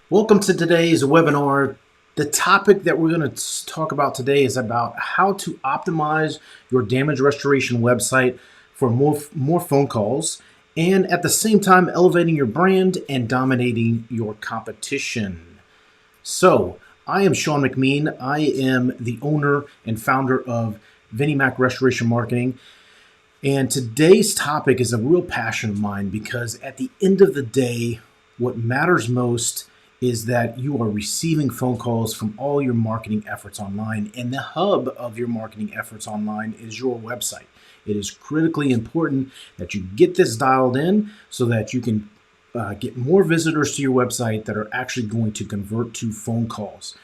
Welcome to today's webinar. The topic that we're going to talk about today is about how to optimize your damage restoration website for more phone calls and at the same time elevating your brand and dominating your competition. So, I am Sean McMean. I am the owner and founder of Vinnie Restoration Marketing. And today's topic is a real passion of mine because at the end of the day, what matters most is that you are receiving phone calls from all your marketing efforts online, and the hub of your marketing efforts online is your website. It is critically important that you get this dialed in so that you can get more visitors to your website that are actually going to convert to phone calls.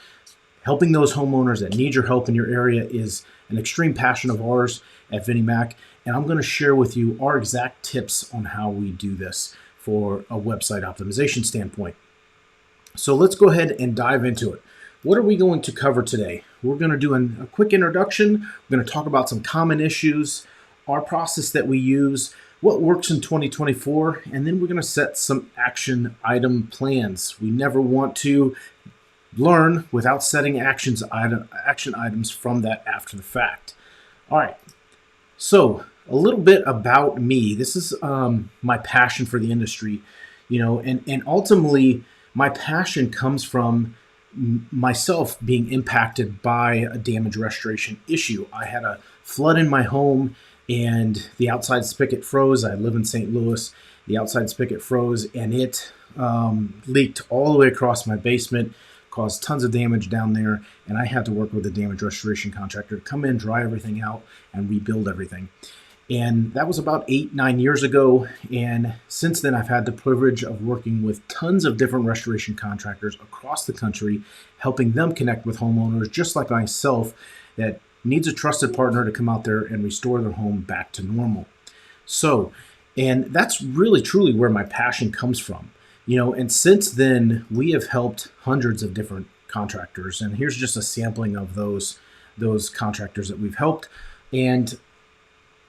Helping those homeowners that need your help in your area is an extreme passion of ours at Vinnie Mac, and I'm going to share with you our exact tips on how we do this for a website optimization standpoint. So let's go ahead and dive into it. What are we going to cover today? We're going to do a quick introduction. We're going to talk about some common issues, our process that we use, what works in 2024, and then we're going to set some action item plans. We never want to learn without setting action items from that after the fact. All right. So a little bit about me. This is my passion for the industry, and ultimately my passion comes from myself being impacted by a damage restoration issue. I had a flood in my home and the outside spigot froze. I live in St. Louis. The outside spigot froze and it leaked all the way across my basement, caused tons of damage down there, and I had to work with a damage restoration contractor to come in, dry everything out, and rebuild everything. And that was about 8-9 years ago. And since then, I've had the privilege of working with tons of different restoration contractors across the country, helping them connect with homeowners just like myself that needs a trusted partner to come out there and restore their home back to normal. So, and that's really truly where my passion comes from. And since then, we have helped hundreds of different contractors. And here's just a sampling of those contractors that we've helped. And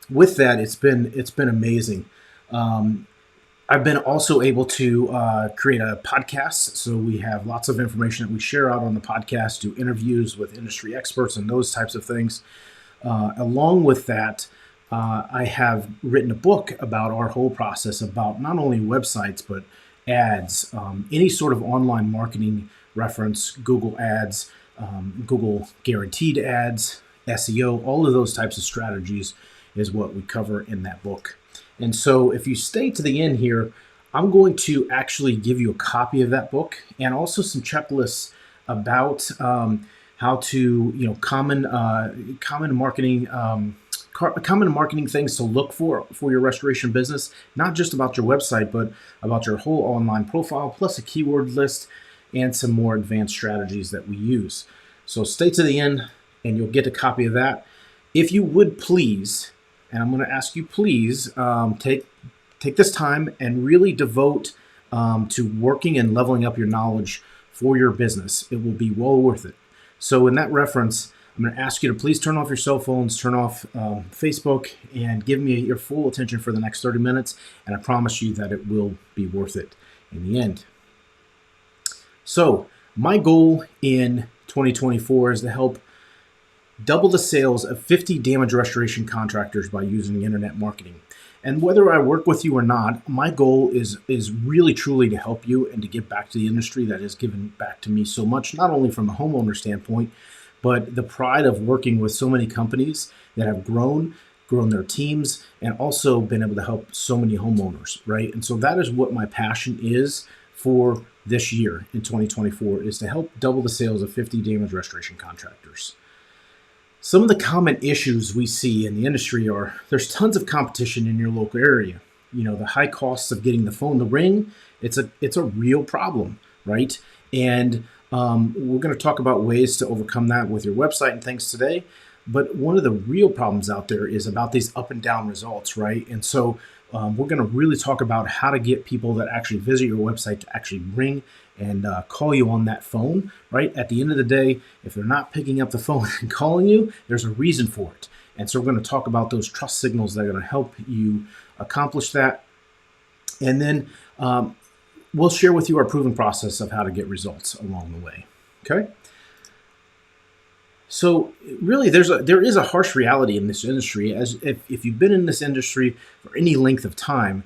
with that, it's been amazing. I've been also able to create a podcast, so we have lots of information that we share out on the podcast, do interviews with industry experts and those types of things. Along with that, I have written a book about our whole process, about not only websites but ads, any sort of online marketing reference, Google ads, Google guaranteed ads, SEO, all of those types of strategies is what we cover in that book. And so if you stay to the end here, I'm going to actually give you a copy of that book and also some checklists about how to, common marketing things to look for your restoration business, not just about your website, but about your whole online profile, plus a keyword list and some more advanced strategies that we use. So stay to the end and you'll get a copy of that. If you would please, and I'm going to ask you, please take this time and really devote to working and leveling up your knowledge for your business. It will be well worth it. So in that reference, I'm going to ask you to please turn off your cell phones, turn off Facebook, and give me your full attention for the next 30 minutes. And I promise you that it will be worth it in the end. So my goal in 2024 is to help double the sales of 50 damage restoration contractors by using internet marketing. And whether I work with you or not, my goal is really truly to help you and to give back to the industry that has given back to me so much, not only from a homeowner standpoint, but the pride of working with so many companies that have grown their teams, and also been able to help so many homeowners, right? And so that is what my passion is for this year in 2024, is to help double the sales of 50 damage restoration contractors. Some of the common issues we see in the industry are there's tons of competition in your local area. The high costs of getting the phone to ring, it's a real problem, right? And we're going to talk about ways to overcome that with your website and things today. But one of the real problems out there is about these up and down results, right? And so we're going to really talk about how to get people that actually visit your website to actually ring and call you on that phone, right? At the end of the day, if they're not picking up the phone and calling you, there's a reason for it. And so we're going to talk about those trust signals that are going to help you accomplish that. And then we'll share with you our proven process of how to get results along the way. Okay. So really, there is a harsh reality in this industry. As if you've been in this industry for any length of time,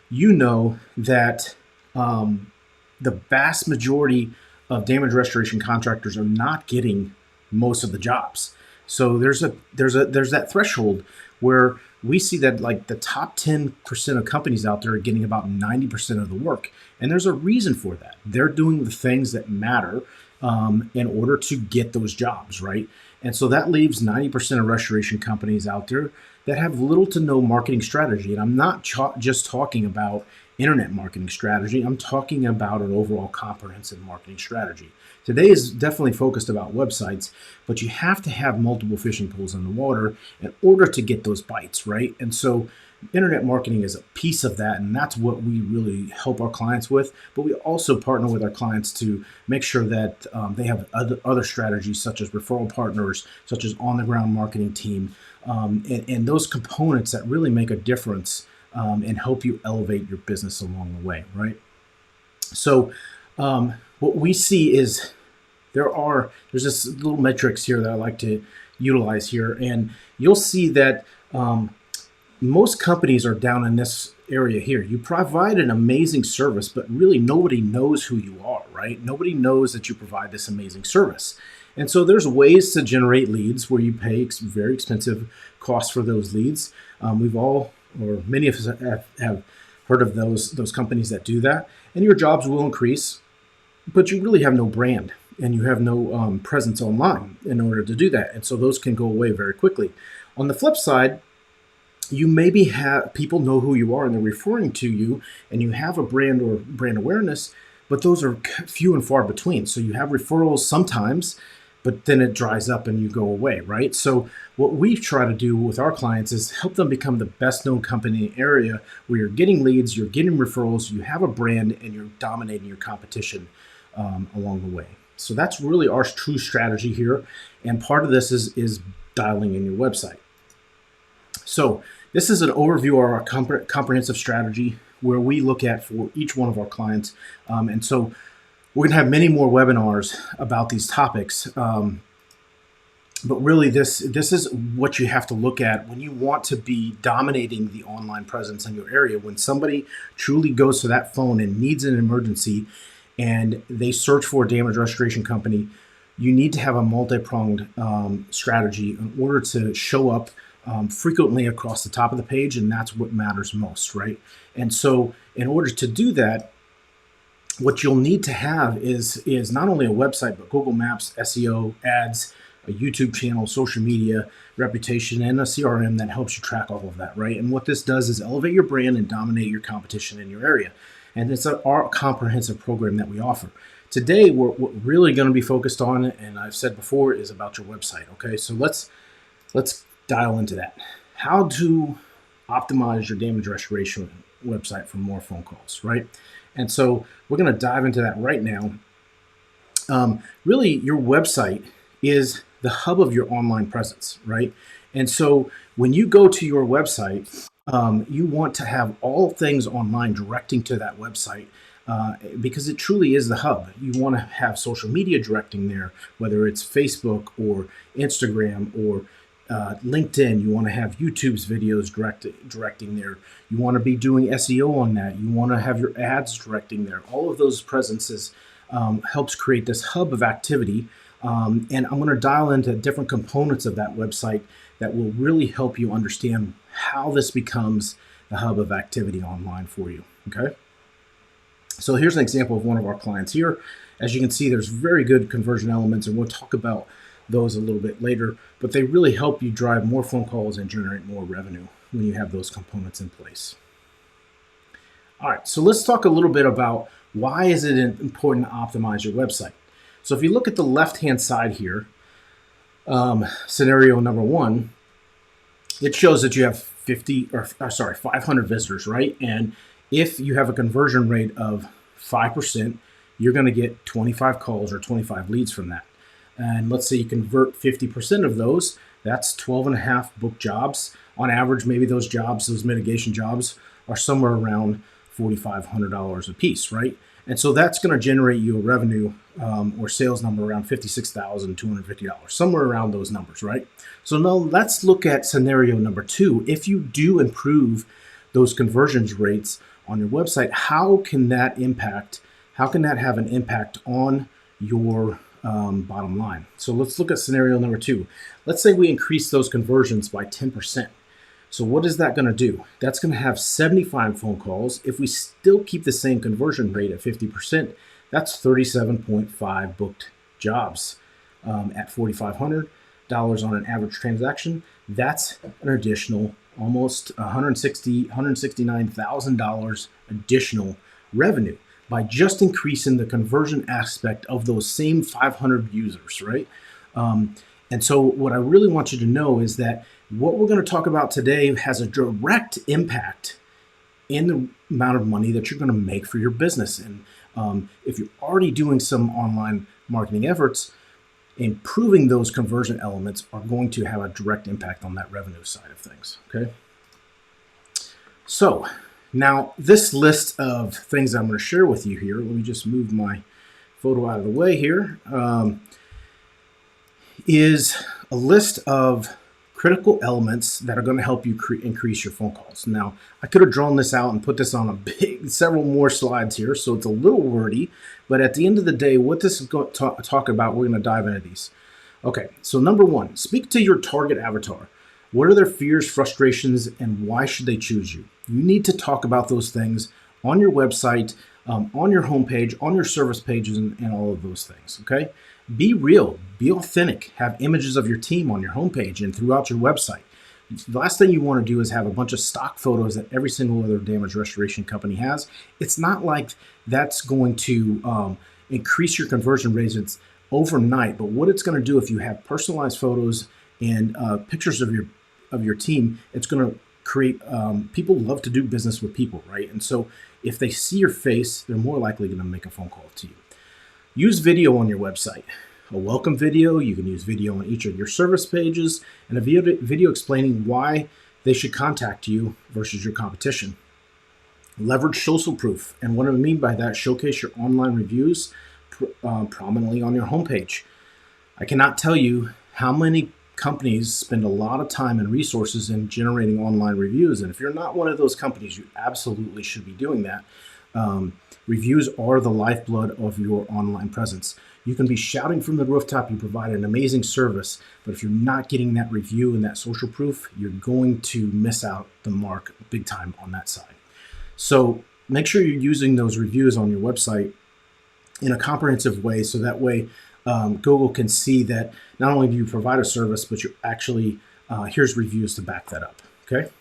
you know that the vast majority of damage restoration contractors are not getting most of the jobs. So there's that threshold where we see that like the top 10% of companies out there are getting about 90% of the work. And there's a reason for that. They're doing the things that matter in order to get those jobs, right? And so that leaves 90% of restoration companies out there that have little to no marketing strategy. And I'm not just talking about internet marketing strategy. I'm talking about an overall comprehensive marketing strategy. Today is definitely focused about websites, but you have to have multiple fishing poles in the water in order to get those bites, right? And so internet marketing is a piece of that, and that's what we really help our clients with. But we also partner with our clients to make sure that they have other strategies, such as referral partners, such as on-the-ground marketing team, and those components that really make a difference and help you elevate your business along the way, right? So what we see is there's this little metrics here that I like to utilize here, and you'll see that most companies are down in this area here. You provide an amazing service, but really nobody knows who you are, right? Nobody knows that you provide this amazing service. And so there's ways to generate leads where you pay very expensive costs for those leads. We've all, or many of us have heard of those companies that do that, and your jobs will increase, but you really have no brand and you have no presence online in order to do that. And so those can go away very quickly. On the flip side, you maybe have people know who you are and they're referring to you, and you have a brand or brand awareness, but those are few and far between. So you have referrals sometimes, but then it dries up and you go away, right? So what we try to do with our clients is help them become the best known company in the area where you're getting leads, you're getting referrals, you have a brand, and you're dominating your competition along the way. So that's really our true strategy here. And part of this is dialing in your website. So this is an overview of our comprehensive strategy where we look at for each one of our clients. And so we're going to have many more webinars about these topics. But really, this is what you have to look at when you want to be dominating the online presence in your area. When somebody truly goes to that phone and needs an emergency and they search for a damage restoration company, you need to have a multi-pronged strategy in order to show up frequently across the top of the page, and that's what matters most, right? And so in order to do that, what you'll need to have is not only a website, but Google Maps, SEO, ads, a YouTube channel, social media, reputation, and a CRM that helps you track all of that, right? And what this does is elevate your brand and dominate your competition in your area. And it's our comprehensive program that we offer. Today, what we're really going to be focused on, and I've said before, is about your website, okay? So let's dial into that. How to optimize your damage restoration website for more phone calls, right? And so we're going to dive into that right now. Really, your website is the hub of your online presence, right? And so when you go to your website, you want to have all things online directing to that website because it truly is the hub. You want to have social media directing there, whether it's Facebook or Instagram or LinkedIn. You want to have YouTube's videos directing there. You want to be doing SEO on that. You want to have your ads directing there. All of those presences helps create this hub of activity. And I'm going to dial into different components of that website that will really help you understand how this becomes the hub of activity online for you. Okay. So here's an example of one of our clients here. As you can see, there's very good conversion elements, and we'll talk about those a little bit later, but they really help you drive more phone calls and generate more revenue when you have those components in place. All right, so let's talk a little bit about why is it important to optimize your website. So if you look at the left-hand side here, scenario number one, it shows that you have 500 visitors, right? And if you have a conversion rate of 5%, you're going to get 25 calls or 25 leads from that. And let's say you convert 50% of those, that's 12 and a half book jobs. On average, maybe those mitigation jobs, are somewhere around $4,500 a piece, right? And so that's going to generate you a revenue or sales number around $56,250, somewhere around those numbers, right? So now let's look at scenario number 2. If you do improve those conversions rates on your website, how can that have an impact on your bottom line? So let's look at scenario number 2. Let's say we increase those conversions by 10%. So what is that going to do? That's going to have 75 phone calls. If we still keep the same conversion rate at 50%, that's 37.5 booked jobs at $4,500 on an average transaction. That's an additional almost $169,000 additional revenue by just increasing the conversion aspect of those same 500 users, right? And so what I really want you to know is that what we're going to talk about today has a direct impact in the amount of money that you're going to make for your business. And if you're already doing some online marketing efforts, improving those conversion elements are going to have a direct impact on that revenue side of things, okay? So now this list of things I'm going to share with you here, let me just move my photo out of the way here, is a list of critical elements that are going to help you increase your phone calls. Now, I could have drawn this out and put this on several more slides here, so it's a little wordy, but at the end of the day, what this is going to talk about, we're going to dive into these. Okay, so number 1, speak to your target avatar. What are their fears, frustrations, and why should they choose you? You need to talk about those things on your website, on your homepage, on your service pages, and all of those things, okay? Be real, be authentic, have images of your team on your homepage and throughout your website. The last thing you want to do is have a bunch of stock photos that every single other damage restoration company has. It's not like that's going to increase your conversion rates overnight, but what it's going to do if you have personalized photos and pictures of your team, it's going to create, people love to do business with people, right? And so if they see your face, they're more likely going to make a phone call to you. Use video on your website. A welcome video, you can use video on each of your service pages, and a video explaining why they should contact you versus your competition. Leverage social proof, and what I mean by that, showcase your online reviews prominently on your homepage. I cannot tell you how many companies spend a lot of time and resources in generating online reviews, and if you're not one of those companies, you absolutely should be doing that. Reviews are the lifeblood of your online presence. You can be shouting from the rooftop, you provide an amazing service, but if you're not getting that review and that social proof, you're going to miss out the mark big time on that side. So make sure you're using those reviews on your website in a comprehensive way, so that way Google can see that not only do you provide a service, but you actually, here's reviews to back that up, okay?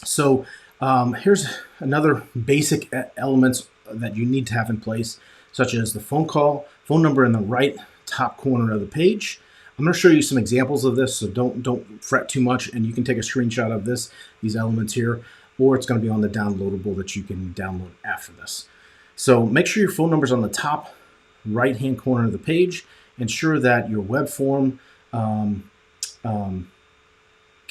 So here's another basic elements that you need to have in place, such as the phone number in the right top corner of the page. I'm going to show you some examples of this, so don't fret too much, and you can take a screenshot of these elements here, or it's going to be on the downloadable that you can download after this. So make sure your phone number is on the top right-hand corner of the page. Ensure that your web form can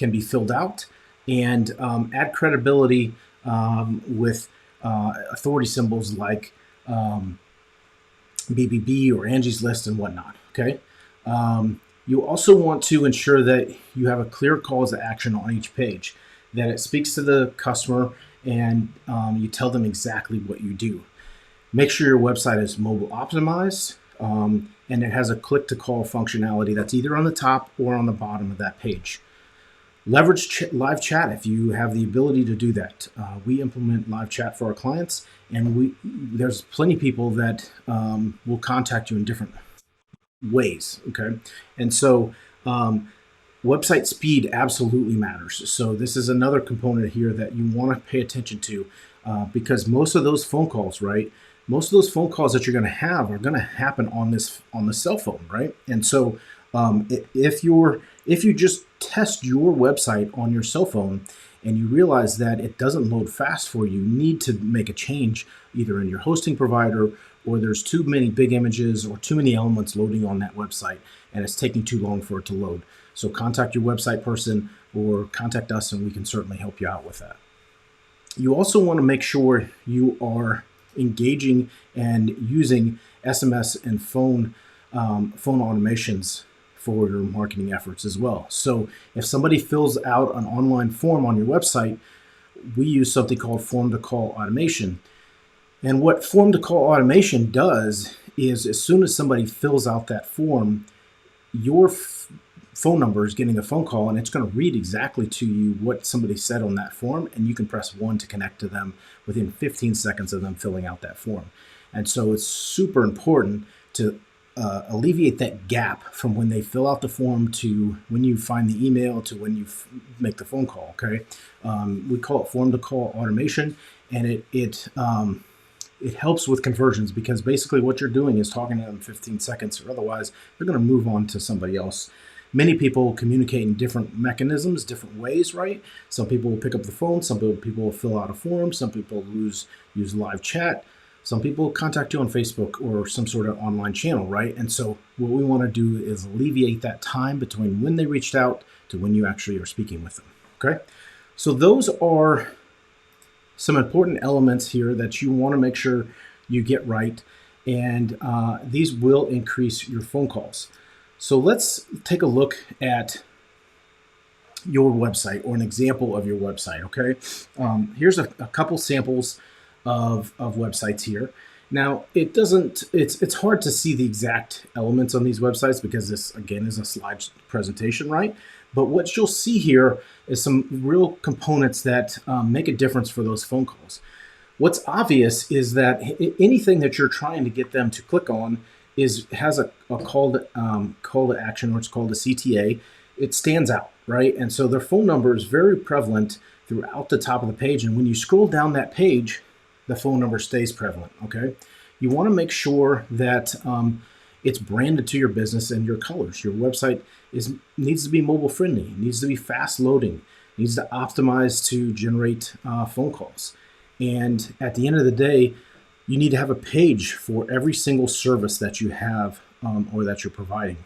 be filled out, and add credibility with authority symbols like BBB or Angie's List and whatnot, okay? You also want to ensure that you have a clear call to action on each page, that it speaks to the customer and you tell them exactly what you do. Make sure your website is mobile optimized and it has a click-to-call functionality that's either on the top or on the bottom of that page. Leverage live chat if you have the ability to do that. We implement live chat for our clients, and there's plenty of people that will contact you in different ways, okay? And so website speed absolutely matters. So this is another component here that you want to pay attention to because most of those phone calls, right? Most of those phone calls that you're going to have are going to happen on the cell phone, right? And so if you just test your website on your cell phone and you realize that it doesn't load fast for you, you need to make a change either in your hosting provider, or there's too many big images or too many elements loading on that website and it's taking too long for it to load. So contact your website person or contact us and we can certainly help you out with that. You also want to make sure you are engaging and using SMS and phone automations for your marketing efforts as well. So if somebody fills out an online form on your website, we use something called form to call automation. And what form to call automation does is as soon as somebody fills out that form, your phone number is getting a phone call, and it's going to read exactly to you what somebody said on that form, and you can press 1 to connect to them within 15 seconds of them filling out that form. And so it's super important to alleviate that gap from when they fill out the form to when you find the email to when you make the phone call. Okay, we call it form to call automation, and it helps with conversions, because basically what you're doing is talking to them 15 seconds, or otherwise they're going to move on to somebody else. Many people communicate in different mechanisms, different ways, right? Some people will pick up the phone, some people will fill out a form, some people use live chat, some people contact you on Facebook or some sort of online channel, right? And so what we want to do is alleviate that time between when they reached out to when you actually are speaking with them, okay? So those are some important elements here that you want to make sure you get right, and these will increase your phone calls. So let's take a look at your website, or an example of your website, okay? Here's a couple samples of websites here. Now, it's hard to see the exact elements on these websites because this, again, is a slide presentation, right? But what you'll see here is some real components that make a difference for those phone calls. What's obvious is that anything that you're trying to get them to click on has a call to action, or it's called a CTA. It stands out, right? And so their phone number is very prevalent throughout the top of the page. And when you scroll down that page, the phone number stays prevalent, okay? You want to make sure that it's branded to your business and your colors. Your website needs to be mobile friendly, it needs to be fast loading, it needs to optimize to generate phone calls. And at the end of the day, you need to have a page for every single service that you have or that you're providing.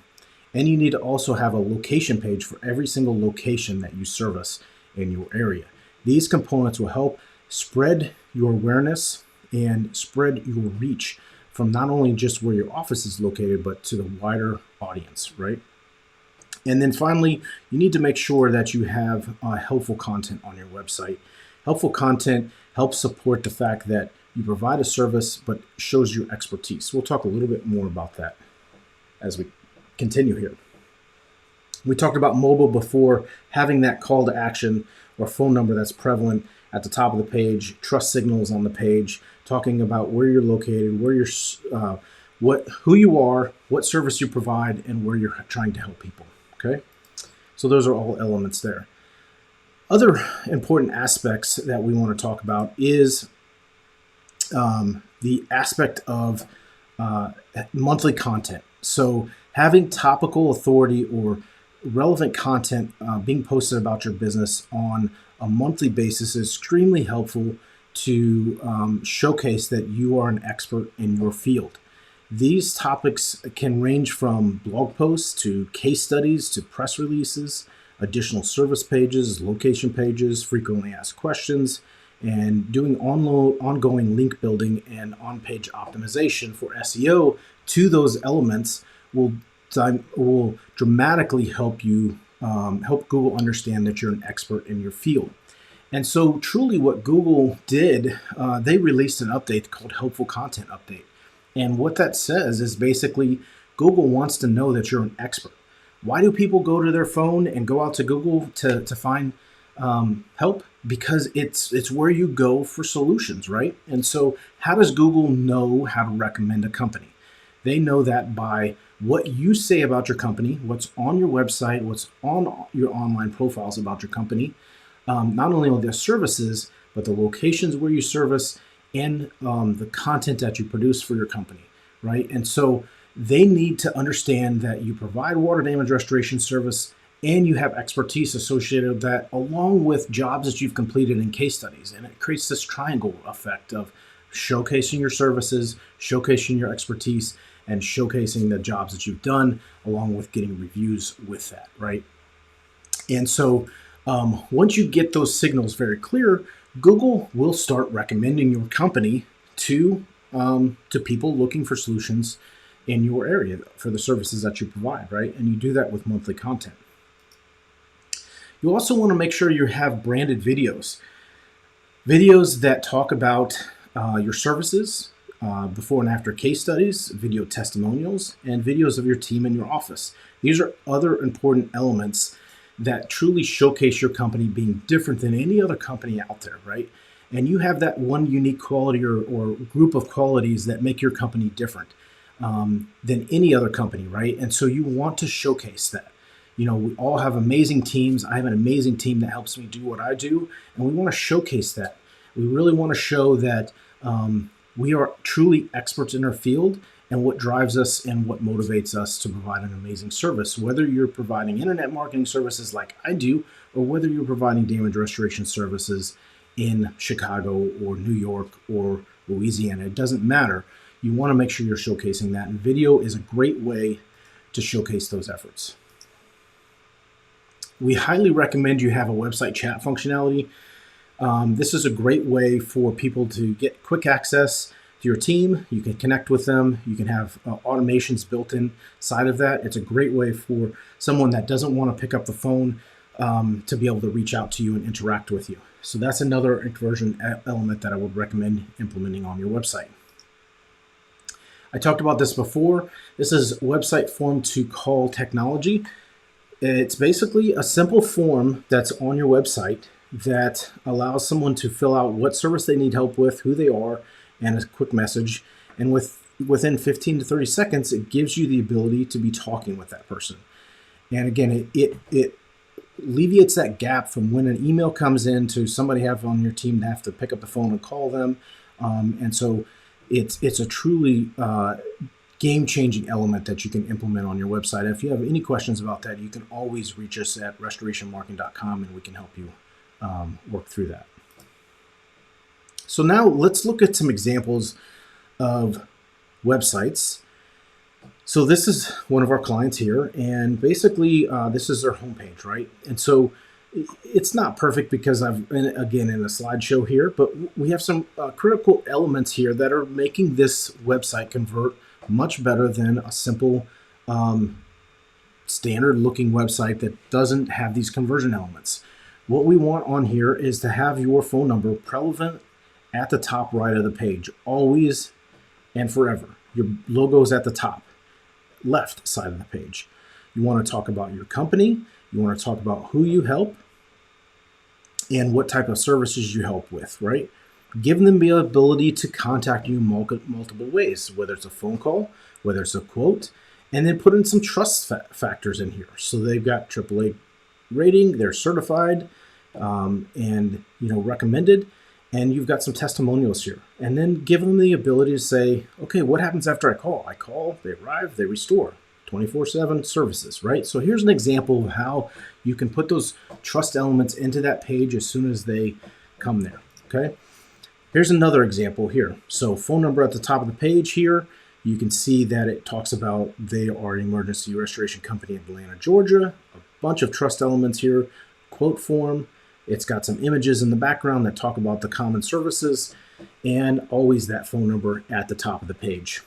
And you need to also have a location page for every single location that you service in your area. These components will help spread your awareness and spread your reach from not only just where your office is located, but to the wider audience, right? And then finally, you need to make sure that you have helpful content on your website. Helpful content helps support the fact that you provide a service, but shows your expertise. We'll talk a little bit more about that as we continue here. We talked about mobile before, having that call to action or phone number that's prevalent at the top of the page, trust signals on the page, talking about where you're located, where you're, who you are, what service you provide, and where you're trying to help people. Okay, so those are all elements there. Other important aspects that we want to talk about is the aspect of monthly content. So having topical authority or relevant content being posted about your business on a monthly basis is extremely helpful to showcase that you are an expert in your field. These topics can range from blog posts to case studies to press releases, additional service pages, location pages, frequently asked questions, and doing ongoing link building and on-page optimization for SEO to those elements will dramatically help you help Google understand that you're an expert in your field. And so truly what Google did, they released an update called Helpful Content Update. And what that says is basically Google wants to know that you're an expert. Why do people go to their phone and go out to Google to find help? Because it's where you go for solutions, right? And so how does Google know how to recommend a company? They know that by what you say about your company, what's on your website, what's on your online profiles about your company, not only on their services, but the locations where you service and the content that you produce for your company, right? And so they need to understand that you provide water damage restoration service and you have expertise associated with that, along with jobs that you've completed in case studies. And it creates this triangle effect of showcasing your services, showcasing your expertise, and showcasing the jobs that you've done, along with getting reviews with that, right? And so once you get those signals very clear, Google will start recommending your company to people looking for solutions in your area for the services that you provide, right? And you do that with monthly content. You also want to make sure you have branded videos that talk about your services, before and after case studies, video testimonials, and videos of your team in your office. These are other important elements that truly showcase your company being different than any other company out there, right? And you have that one unique quality or group of qualities that make your company different than any other company, right? And so you want to showcase that. You know, we all have amazing teams. I have an amazing team that helps me do what I do, and we want to showcase that. We really want to show that we are truly experts in our field and what drives us and what motivates us to provide an amazing service, whether you're providing internet marketing services like I do, or whether you're providing damage restoration services in Chicago or New York or Louisiana. It doesn't matter. You want to make sure you're showcasing that, and video is a great way to showcase those efforts. We highly recommend you have a website chat functionality. This is a great way for people to get quick access to your team. You can connect with them. You can have automations built inside of that. It's a great way for someone that doesn't want to pick up the phone to be able to reach out to you and interact with you. So that's another conversion element that I would recommend implementing on your website. I talked about this before. This is website form to call technology. It's basically a simple form that's on your website that allows someone to fill out what service they need help with, who they are, and a quick message. And within 15 to 30 seconds, it gives you the ability to be talking with that person. And again, it alleviates that gap from when an email comes in to somebody have on your team to have to pick up the phone and call them. And so it's a truly game-changing element that you can implement on your website. And if you have any questions about that, you can always reach us at restorationmarketing.com and we can help you work through that. So now let's look at some examples of websites. So this is one of our clients here, and basically this is their homepage, right? And so it's not perfect because again in a slideshow here, but we have some critical elements here that are making this website convert much better than a simple standard looking website that doesn't have these conversion elements. What we want on here is to have your phone number relevant at the top right of the page, always and forever. Your logo's at the top left side of the page. You want to talk about your company. You want to talk about who you help and what type of services you help with, right? Give them the ability to contact you multiple ways, whether it's a phone call, whether it's a quote, and then put in some trust factors in here. So they've got AAA rating, they're certified, and recommended, and you've got some testimonials here. And then give them the ability to say, okay, what happens after I call? I call, they arrive, they restore. 24/7 services, right? So here's an example of how you can put those trust elements into that page as soon as they come there, okay? Here's another example here. So phone number at the top of the page here. You can see that it talks about they are an emergency restoration company in Atlanta, Georgia. A bunch of trust elements here. Quote form. It's got some images in the background that talk about the common services, and always that phone number at the top of the page.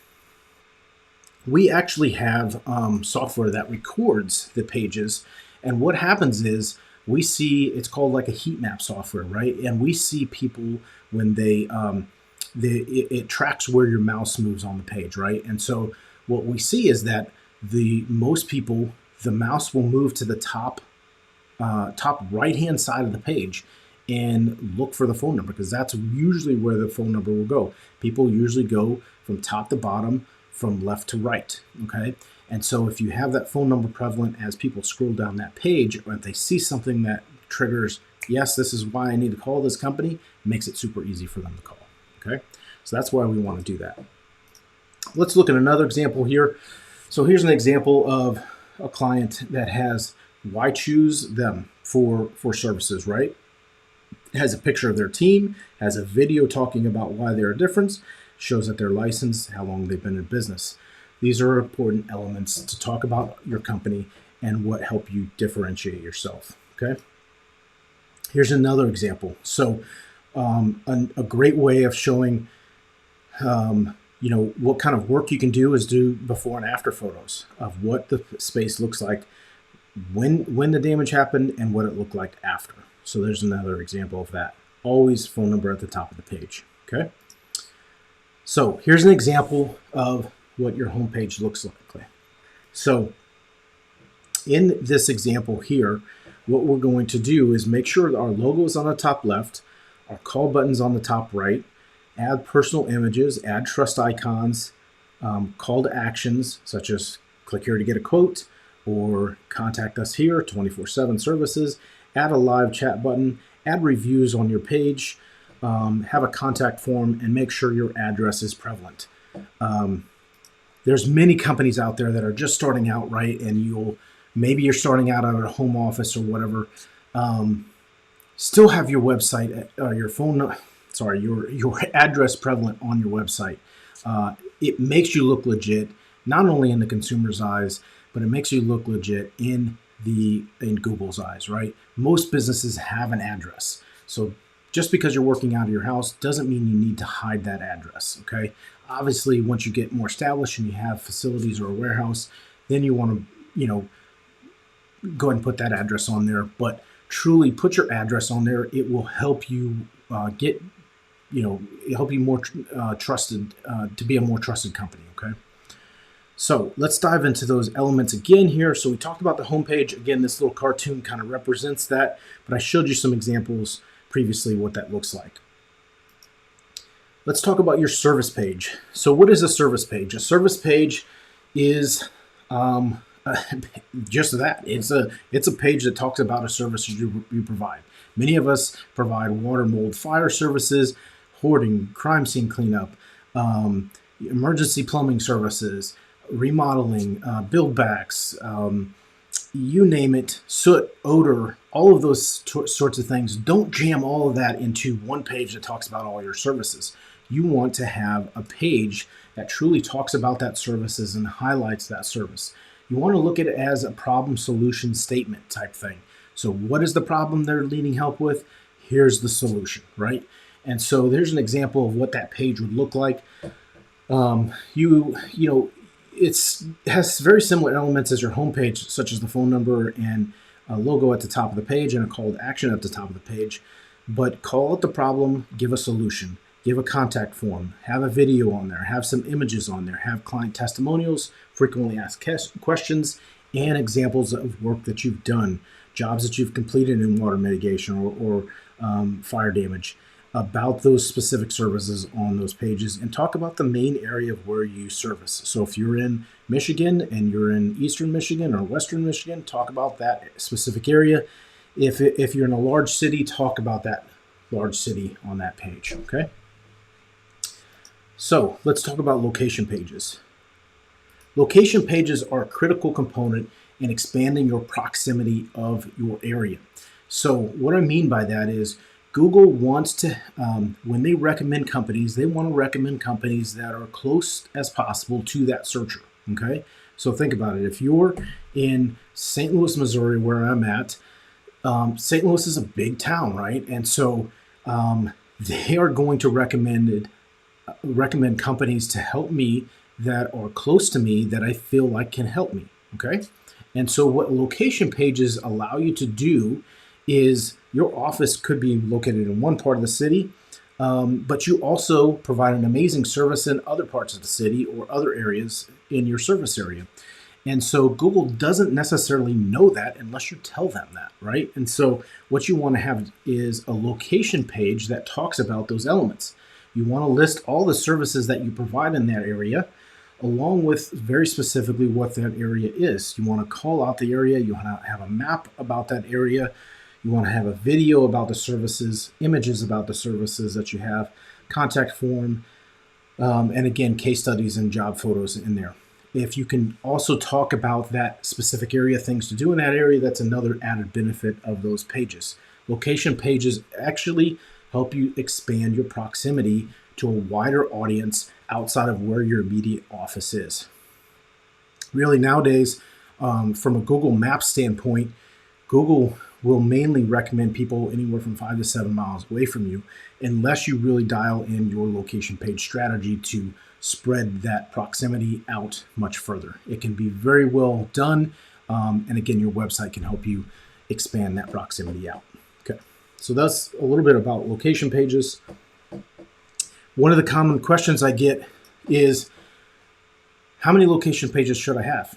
We actually have software that records the pages, and what happens is we see, it's called like a heat map software, right? And we see people when it tracks where your mouse moves on the page, right? And so what we see is that most people, the mouse will move to the top right-hand side of the page and look for the phone number, because that's usually where the phone number will go. People usually go from top to bottom, from left to right, okay? And so if you have that phone number prevalent as people scroll down that page, or if they see something that triggers, yes, this is why I need to call this company, it makes it super easy for them to call, okay? So that's why we want to do that. Let's look at another example here. So here's an example of a client that has why choose them for services, right? It has a picture of their team, has a video talking about why they're a difference, shows that they're licensed, how long they've been in business. These are important elements to talk about your company and what help you differentiate yourself, okay? Here's another example. So a great way of showing What kind of work you can do is do before and after photos of what the space looks like when the damage happened and what it looked like after. So there's another example of that. Always phone number at the top of the page. Okay. So here's an example of what your homepage looks like. So in this example here, what we're going to do is make sure our logo is on the top left, our call button's on the top right, add personal images, add trust icons, call to actions such as click here to get a quote or contact us here, 24/7 services, add a live chat button, add reviews on your page, have a contact form, and make sure your address is prevalent. There's many companies out there that are just starting out, right? And maybe you're starting out at a home office or whatever. Still have your website, your address prevalent on your website. It makes you look legit, not only in the consumer's eyes, but it makes you look legit in Google's eyes, right? Most businesses have an address. So just because you're working out of your house doesn't mean you need to hide that address, okay? Obviously, once you get more established and you have facilities or a warehouse, then you want to, go ahead and put that address on there. But truly put your address on there. It will help you help you more trusted, to be a more trusted company, okay? So let's dive into those elements again here. So we talked about the homepage. Again, this little cartoon kind of represents that, but I showed you some examples previously what that looks like. Let's talk about your service page. So what is a service page? A service page is just that. It's a page that talks about a service you provide. Many of us provide water, mold, fire services, hoarding, crime scene cleanup, emergency plumbing services, remodeling, build backs, you name it, soot, odor, all of those sorts of things. Don't jam all of that into one page that talks about all your services. You want to have a page that truly talks about that services and highlights that service. You want to look at it as a problem solution statement type thing. So what is the problem they're needing help with? Here's the solution, right? And so there's an example of what that page would look like. It has very similar elements as your homepage, such as the phone number and a logo at the top of the page and a call to action at the top of the page. But call out the problem, give a solution, give a contact form, have a video on there, have some images on there, have client testimonials, frequently asked questions, and examples of work that you've done, jobs that you've completed in water mitigation or fire damage, about those specific services on those pages, and talk about the main area of where you service. So if you're in Michigan and you're in Eastern Michigan or Western Michigan, talk about that specific area. If you're in a large city, talk about that large city on that page, okay? So let's talk about location pages. Location pages are a critical component in expanding your proximity of your area. So what I mean by that is Google wants to, when they recommend companies, they want to recommend companies that are close as possible to that searcher, okay? So think about it. If you're in St. Louis, Missouri, where I'm at, St. Louis is a big town, right? And so they are going to recommend companies to help me that are close to me that I feel like can help me, okay? And so what location pages allow you to do is your office could be located in one part of the city, but you also provide an amazing service in other parts of the city or other areas in your service area. And so Google doesn't necessarily know that unless you tell them that, right? And so what you want to have is a location page that talks about those elements. You want to list all the services that you provide in that area, along with very specifically what that area is. You want to call out the area. You want to have a map about that area. You want to have a video about the services, images about the services that you have, contact form, and again, case studies and job photos in there. If you can also talk about that specific area, things to do in that area, that's another added benefit of those pages. Location pages actually help you expand your proximity to a wider audience outside of where your immediate office is. Really nowadays, from a Google Maps standpoint, Google will mainly recommend people anywhere from 5 to 7 miles away from you, unless you really dial in your location page strategy to spread that proximity out much further. It can be very well done, and again, your website can help you expand that proximity out. Okay, so that's a little bit about location pages. One of the common questions I get is, how many location pages should I have?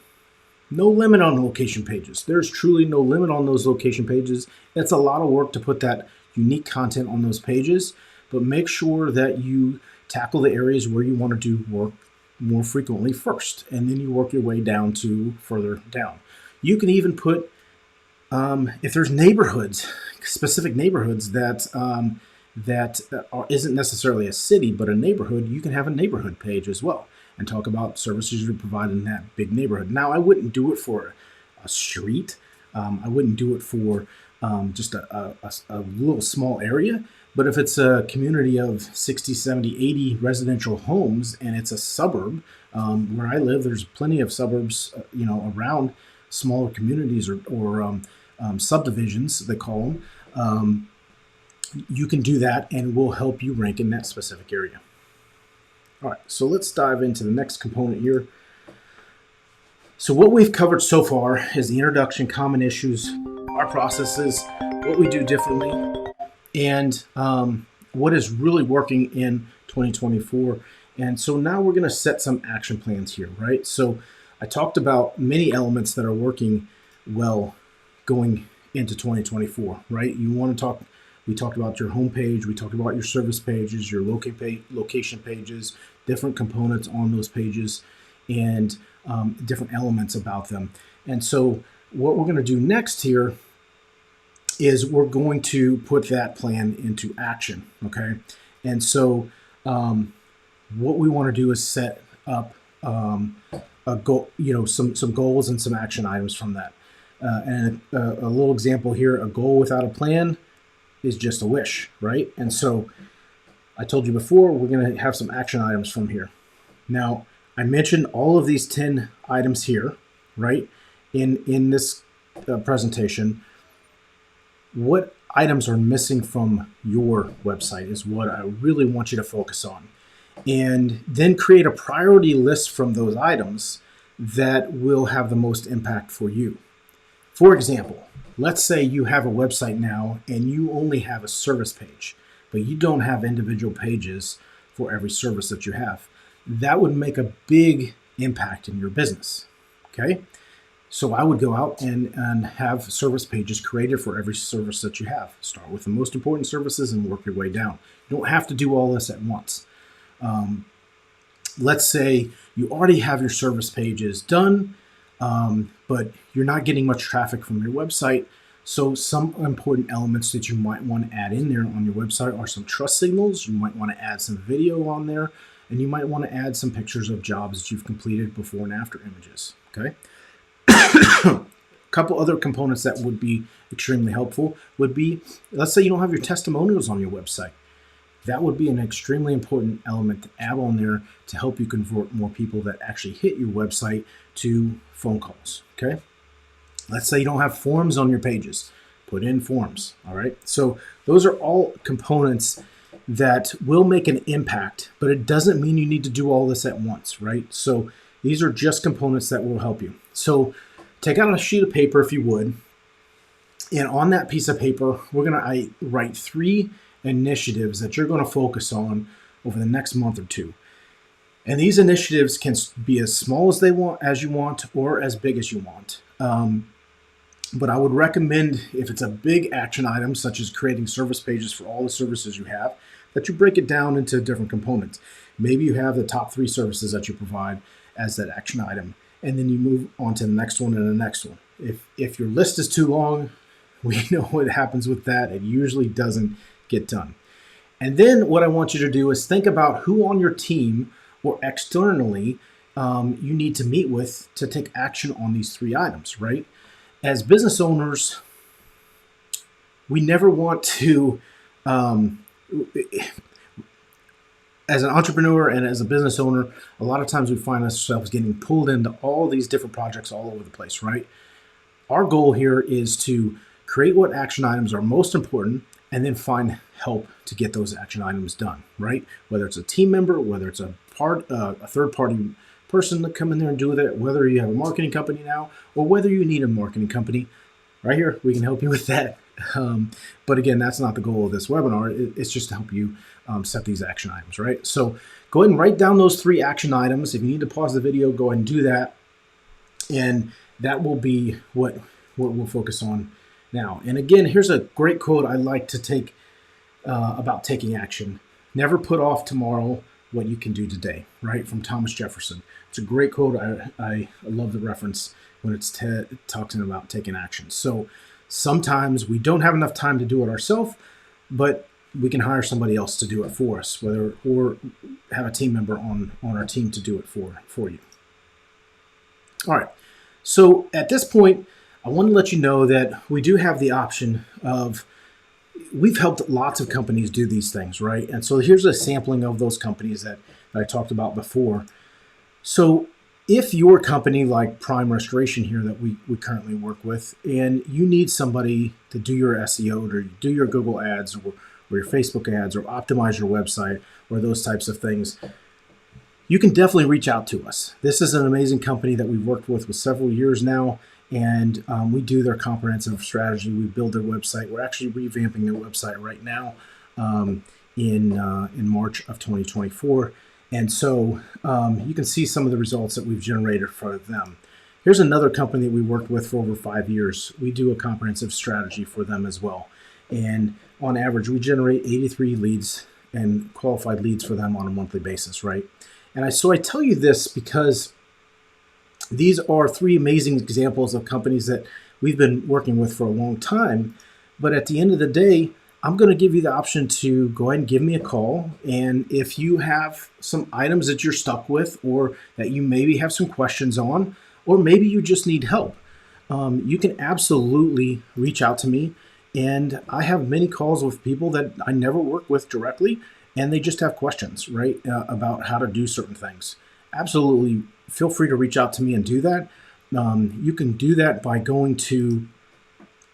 No limit on location pages. There's truly no limit on those location pages. It's a lot of work to put that unique content on those pages, but make sure that you tackle the areas where you want to do work more frequently first, and then you work your way down to further down. You can even put, if there's neighborhoods, specific neighborhoods that isn't necessarily a city, but a neighborhood, you can have a neighborhood page as well and talk about services you provide in that big neighborhood. Now, I wouldn't do it for a street. I wouldn't do it for just a little small area. But if it's a community of 60, 70, 80 residential homes, and it's a suburb, where I live, there's plenty of suburbs, around smaller communities or subdivisions, they call them. You can do that, and we'll help you rank in that specific area. All right, so let's dive into the next component here. So what we've covered so far is the introduction, common issues, our processes, what we do differently, and what is really working in 2024. And so now we're going to set some action plans here, right? So I talked about many elements that are working well going into 2024, right? We talked about your homepage, we talked about your service pages, your location pages, different components on those pages, and different elements about them. And so what we're going to do next here is we're going to put that plan into action, okay? And so what we want to do is set up a goal, some goals and some action items from that. And a little example here, a goal without a plan is just a wish, right? And so I told you before, we're going to have some action items from here. Now, I mentioned all of these 10 items here, right? In this presentation. What items are missing from your website is what I really want you to focus on. And then create a priority list from those items that will have the most impact for you. For example, let's say you have a website now and you only have a service page, but you don't have individual pages for every service that you have. That would make a big impact in your business, okay? So I would go out and have service pages created for every service that you have. Start with the most important services and work your way down. You don't have to do all this at once. Let's say you already have your service pages done, but you're not getting much traffic from your website. So some important elements that you might want to add in there on your website are some trust signals. You might want to add some video on there, and you might want to add some pictures of jobs that you've completed before and after images, okay? A couple other components that would be extremely helpful would be, let's say you don't have your testimonials on your website. That would be an extremely important element to add on there to help you convert more people that actually hit your website to phone calls, okay? Let's say you don't have forms on your pages. Put in forms, all right? So those are all components that will make an impact, but it doesn't mean you need to do all this at once, right? So these are just components that will help you. So take out a sheet of paper if you would, and on that piece of paper, we're gonna write 3 initiatives that you're gonna focus on over the next month or 2. And these initiatives can be as small as you want or as big as you want. But I would recommend, if it's a big action item, such as creating service pages for all the services you have, that you break it down into different components. Maybe you have the top 3 services that you provide as that action item, and then you move on to the next one and the next one. If your list is too long, we know what happens with that. It usually doesn't get done. And then what I want you to do is think about who on your team or externally you need to meet with to take action on these 3 items, right? As business owners, we never want to, as an entrepreneur and as a business owner, a lot of times we find ourselves getting pulled into all these different projects all over the place, right? Our goal here is to create what action items are most important, and then find help to get those action items done, right? Whether it's a team member, whether it's a third-party person to come in there and do that, whether you have a marketing company now, or whether you need a marketing company, right here, we can help you with that. But again, that's not the goal of this webinar. It's just to help you set these action items, right? So go ahead and write down those 3 action items. If you need to pause the video, go ahead and do that. And that will be what we'll focus on now. And again, here's a great quote I like to take about taking action. Never put off tomorrow what you can do today, right? From Thomas Jefferson. It's a great quote. I love the reference when it's talking about taking action. So sometimes we don't have enough time to do it ourselves, but we can hire somebody else to do it for us, or have a team member on our team to do it for you. All right. So at this point, I want to let you know that we do have the option of, we've helped lots of companies do these things, right? And so here's a sampling of those companies that I talked about before. So if your company, like Prime Restoration here that we currently work with, and you need somebody to do your SEO or do your Google ads or your Facebook ads or optimize your website or those types of things, you can definitely reach out to us. This is an amazing company that we've worked with several years now, and we do their comprehensive strategy. We build their website. We're actually revamping their website right now in March of 2024. And so you can see some of the results that we've generated for them. Here's another company that we worked with for over 5 years. We do a comprehensive strategy for them as well. And on average, we generate 83 leads and qualified leads for them on a monthly basis, right? And so I tell you this because these are 3 amazing examples of companies that we've been working with for a long time. But at the end of the day, I'm going to give you the option to go ahead and give me a call. And if you have some items that you're stuck with, or that you maybe have some questions on, or maybe you just need help, you can absolutely reach out to me. And I have many calls with people that I never work with directly, and they just have questions, right, about how to do certain things. Absolutely, feel free to reach out to me and do that. You can do that by going to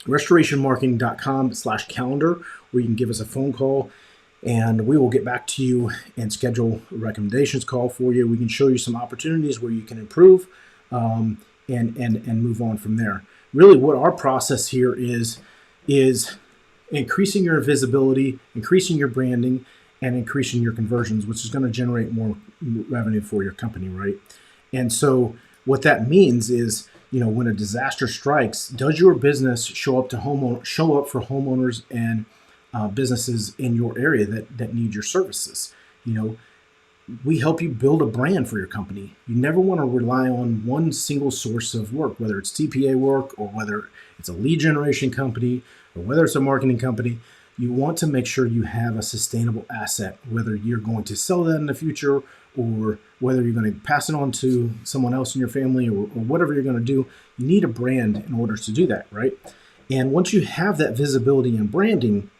restorationmarketing.com/calendar, where you can give us a phone call, and we will get back to you and schedule a recommendations call for you. We can show you some opportunities where you can improve and move on from there. Really, what our process here is increasing your visibility, increasing your branding, and increasing your conversions, which is going to generate more revenue for your company, right? And so what that means is, when a disaster strikes, does your business show up for homeowners and businesses in your area that need your services? We help you build a brand for your company. You never want to rely on one single source of work, whether it's TPA work or whether it's a lead generation company or whether it's a marketing company. You want to make sure you have a sustainable asset, whether you're going to sell that in the future or whether you're going to pass it on to someone else in your family or whatever you're going to do. You need a brand in order to do that, right? And once you have that visibility and branding,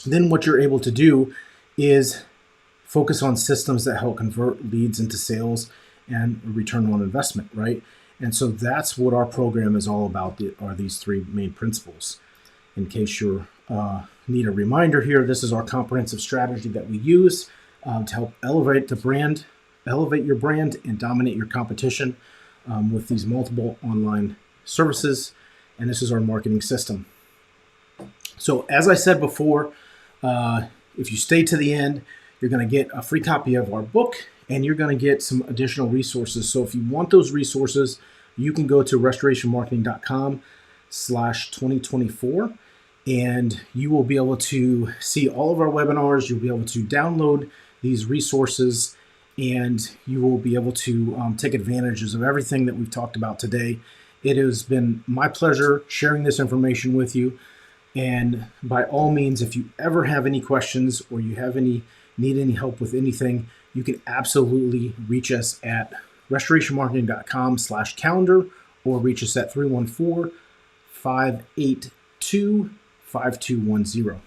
then what you're able to do is focus on systems that help convert leads into sales and return on investment, right? And so that's what our program is all about, are these 3 main principles. In case you need a reminder here, this is our comprehensive strategy that we use to help elevate your brand and dominate your competition with these multiple online services. And this is our marketing system. So as I said before, if you stay to the end, you're going to get a free copy of our book, and you're going to get some additional resources. So if you want those resources, you can go to restorationmarketing.com/2024, and you will be able to see all of our webinars. You'll be able to download these resources, and you will be able to take advantages of everything that we've talked about today. It has been my pleasure sharing this information with you. And by all means, if you ever have any questions or you need any help with anything, you can absolutely reach us at restorationmarketing.com/calendar or reach us at 314-582-5210.